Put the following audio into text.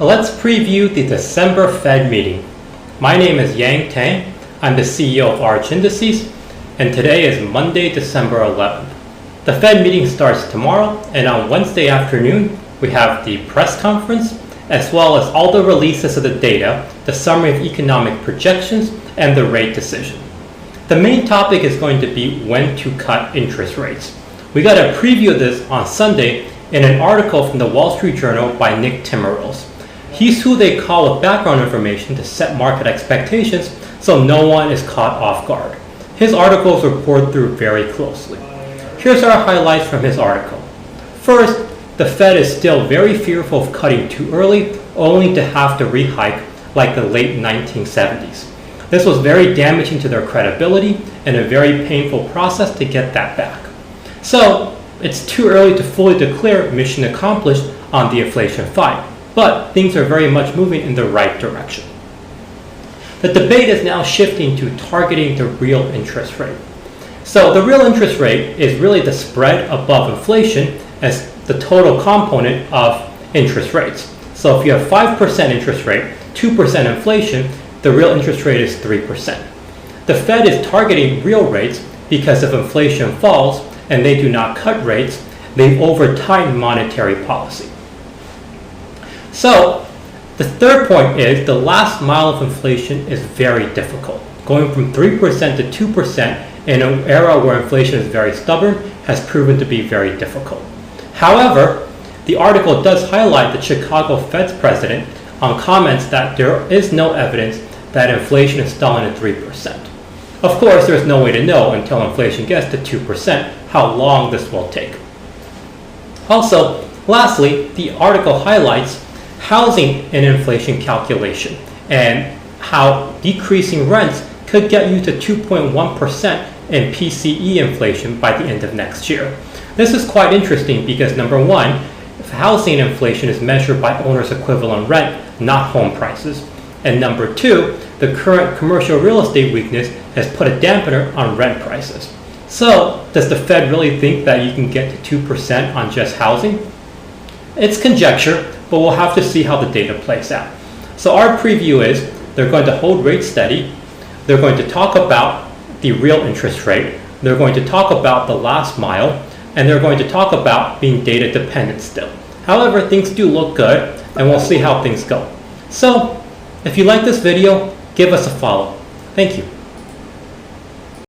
Let's preview the December Fed meeting. My name is Yang Tang. I'm the CEO of Arch Indices, and today is Monday, December 11th. The Fed meeting starts tomorrow, and on Wednesday afternoon, we have the press conference, as well as all the releases of the data, the summary of economic projections, and the rate decision. The main topic is going to be when to cut interest rates. We got a preview of this on Sunday in an article from the Wall Street Journal by Nick Timiraos. He's who they call with background information to set market expectations so no one is caught off guard. His articles were poured through very closely. Here's our highlights from his article. First, the Fed is still very fearful of cutting too early, only to have to re-hike like the late 1970s. This was very damaging to their credibility and a very painful process to get that back. So, it's too early to fully declare mission accomplished on the inflation fight, but things are very much moving in the right direction. The debate is now shifting to targeting the real interest rate. So the real interest rate is really the spread above inflation as the total component of interest rates. So if you have 5% interest rate, 2% inflation, the real interest rate is 3%. The Fed is targeting real rates because if inflation falls and they do not cut rates, they've over-tightened monetary policy. So the third point is the last mile of inflation is very difficult. Going from 3% to 2% in an era where inflation is very stubborn has proven to be very difficult. However, the article does highlight the Chicago Fed President on comments that there is no evidence that inflation is stalling at 3%. Of course, there's no way to know until inflation gets to 2% how long this will take. Also, lastly, the article highlights housing and inflation calculation and how decreasing rents could get you to 2.1% in PCE inflation by the end of next year. This is quite interesting because number one, housing inflation is measured by owner's equivalent rent, not home prices. And number two, the current commercial real estate weakness has put a dampener on rent prices. So, does the Fed really think that you can get to 2% on just housing? It's conjecture, but we'll have to see how the data plays out. So our preview is they're going to hold rates steady, they're going to talk about the real interest rate, they're going to talk about the last mile, and they're going to talk about being data dependent still. However, things do look good, and we'll see how things go. So, if you like this video, give us a follow. Thank you.